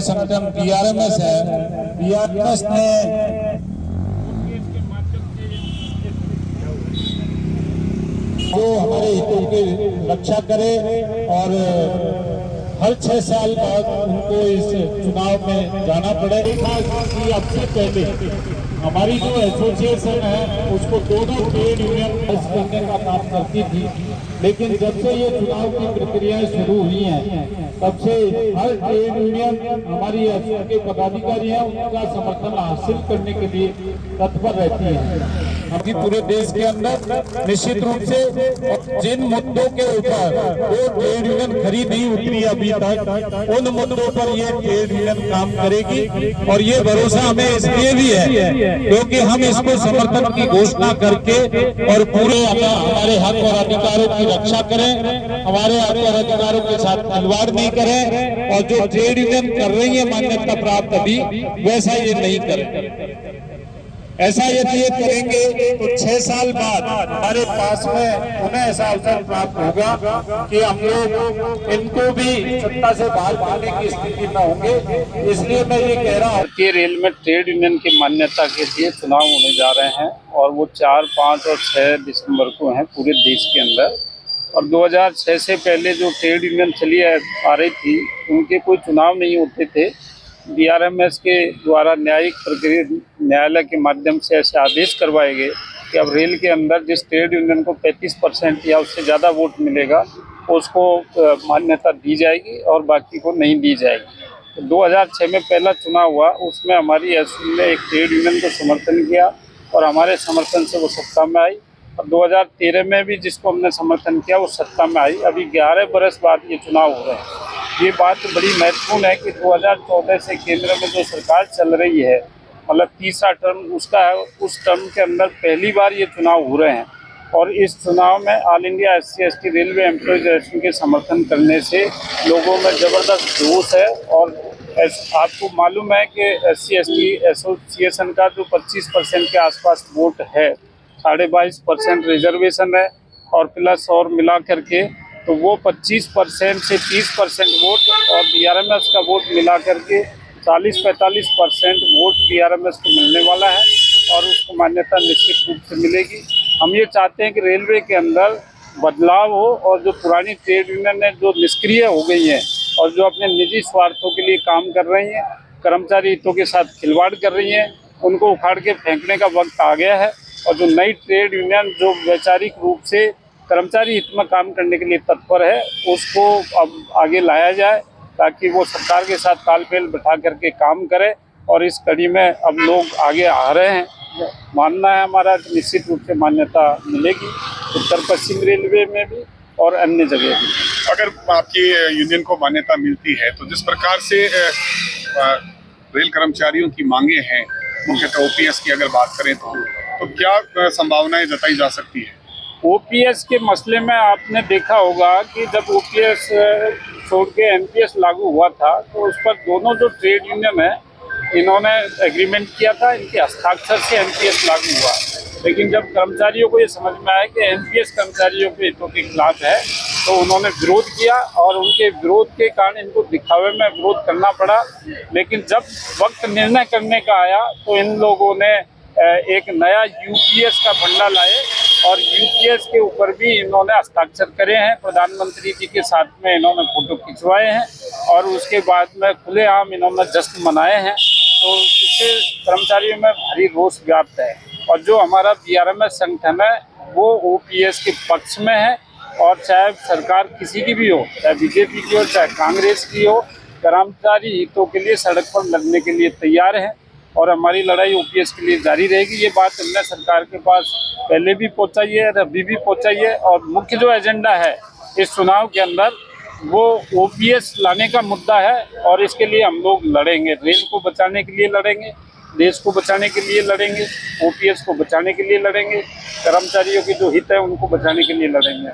संगठन पीआरएमएस है। पीआरएमएस ने जो हमारे हितों की रक्षा करे और हर 6 साल बाद उनको इस चुनाव में जाना पड़े। कि अब से पहले हमारी जो एसोसिएशन है उसको दोनों ट्रेड यूनियन करने का काम करती थी, लेकिन जब से ये चुनाव की प्रक्रियाएं शुरू हुई हैं तब से हर ट्रेड यूनियन हमारी के पदाधिकारी हैं उनका समर्थन हासिल करने के लिए तत्पर रहती है। अभी पूरे देश के अंदर निश्चित रूप से जिन मुद्दों के ऊपर वो ट्रेड यूनियन खरी नहीं उतरी अभी तक, उन मुद्दों पर ये ट्रेड यूनियन काम करेगी। और ये भरोसा हमें इसलिए भी है क्योंकि हम इसको समर्थन की घोषणा करके और पूरे हमारे हक और अधिकारों की रक्षा करें, हमारे हक और अधिकारों के साथ खिलवाड़ नहीं करें, और जो ट्रेड यूनियन कर रही है मान्यता प्राप्त अभी वैसा ये नहीं करें। ऐसा यदि ये करेंगे तो 6 साल बाद हमारे पास में उन्हें ऐसा अवसर प्राप्त होगा कि हम लोग इनको भी सत्ता से बाहर भागने की स्थिति में होंगे। इसलिए मैं ये कह रहा हूँ कि रेल में ट्रेड यूनियन की मान्यता के लिए चुनाव होने जा रहे हैं और वो 4, 5 और 6 दिसंबर को हैं पूरे देश के अंदर। और 2006 से पहले जो ट्रेड यूनियन चली आ रही थी उनके कोई चुनाव नहीं होते थे। बीआरएमएस के द्वारा न्यायिक प्रक्रिया न्यायालय के माध्यम से ऐसे आदेश करवाए गए कि अब रेल के अंदर जिस ट्रेड यूनियन को 35% या उससे ज़्यादा वोट मिलेगा उसको मान्यता दी जाएगी और बाकी को नहीं दी जाएगी। तो 2006 में पहला चुनाव हुआ, उसमें हमारी एसओ ने एक ट्रेड यूनियन को समर्थन किया और हमारे समर्थन से वो सत्ता में आई। और 2013 में भी जिसको हमने समर्थन किया वो सत्ता में आई। अभी 11 बरस बाद ये चुनाव हो रहे हैं। ये बात बड़ी महत्वपूर्ण है कि 2014 से केंद्र में जो सरकार चल रही है, मतलब तीसरा टर्म उसका है, उस टर्म के अंदर पहली बार ये चुनाव हो रहे हैं। और इस चुनाव में all India SC/ST railway employees association के समर्थन करने से लोगों में ज़बरदस्त जोश है। और आपको मालूम है कि SC/ST एसोसिएशन का जो 25% के आसपास वोट है, 22.5% रिजर्वेशन है और प्लस और मिला करके तो वो 25% से 30% वोट और बीआरएमएस का वोट मिला करके 40-45% वोट बीआरएमएस को मिलने वाला है और उसको मान्यता निश्चित रूप से मिलेगी। हम ये चाहते हैं कि रेलवे के अंदर बदलाव हो और जो पुरानी ट्रेड यूनियन है जो निष्क्रिय हो गई हैं और जो अपने निजी स्वार्थों के लिए काम कर रही हैं, कर्मचारी हितों के साथ खिलवाड़ कर रही हैं, उनको उखाड़ के फेंकने का वक्त आ गया है। और जो नई ट्रेड यूनियन जो वैचारिक रूप से कर्मचारी हित में काम करने के लिए तत्पर है उसको अब आगे लाया जाए ताकि वो सरकार के साथ तालमेल बैठा करके काम करे। और इस कड़ी में अब लोग आगे आ रहे हैं। मानना है हमारा कि निश्चित रूप से मान्यता मिलेगी उत्तर पश्चिम रेलवे में भी और अन्य जगह भी। अगर आपकी यूनियन को मान्यता मिलती है तो जिस प्रकार से रेल कर्मचारियों की मांगे हैं, मुख्यतः ओपीएस की अगर बात करें तो क्या संभावनाएं जताई जा सकती है? ओपीएस के मसले में आपने देखा होगा कि जब ओपीएस छोड़ के एनपीएस लागू हुआ था तो उस पर दोनों जो ट्रेड यूनियन है इन्होंने एग्रीमेंट किया था, इनके हस्ताक्षर से एनपीएस लागू हुआ। लेकिन जब कर्मचारियों को ये समझ में आया कि एनपीएस कर्मचारियों के हितों के खिलाफ है तो उन्होंने विरोध किया और उनके विरोध के कारण इनको दिखावे में विरोध करना पड़ा। लेकिन जब वक्त निर्णय करने का आया तो इन लोगों ने एक नया यूपीएस का फंडा लाए और यूपीएस के ऊपर भी इन्होंने हस्ताक्षर करे हैं। प्रधानमंत्री जी के साथ में इन्होंने फोटो खिंचवाए हैं और उसके बाद में खुलेआम इन्होंने जश्न मनाए हैं। तो इससे कर्मचारियों में भारी रोष व्याप्त है। और जो हमारा बीआरएमएस संगठन है वो ओपीएस के पक्ष में है और चाहे सरकार किसी की भी हो, चाहे बीजेपी की हो चाहे कांग्रेस की हो, कर्मचारी हितों के लिए सड़क पर लड़ने के लिए तैयार है और हमारी लड़ाई ओपीएस के लिए जारी रहेगी। ये बात हमने सरकार के पास पहले भी पहुंचाई है और अभी भी पहुंचाई है। और मुख्य जो एजेंडा है इस चुनाव के अंदर वो ओपीएस लाने का मुद्दा है और इसके लिए हम लोग लड़ेंगे। रेल को बचाने के लिए लड़ेंगे, देश को बचाने के लिए लड़ेंगे, ओपीएस को बचाने के लिए लड़ेंगे, कर्मचारियों के जो हित है उनको बचाने के लिए लड़ेंगे।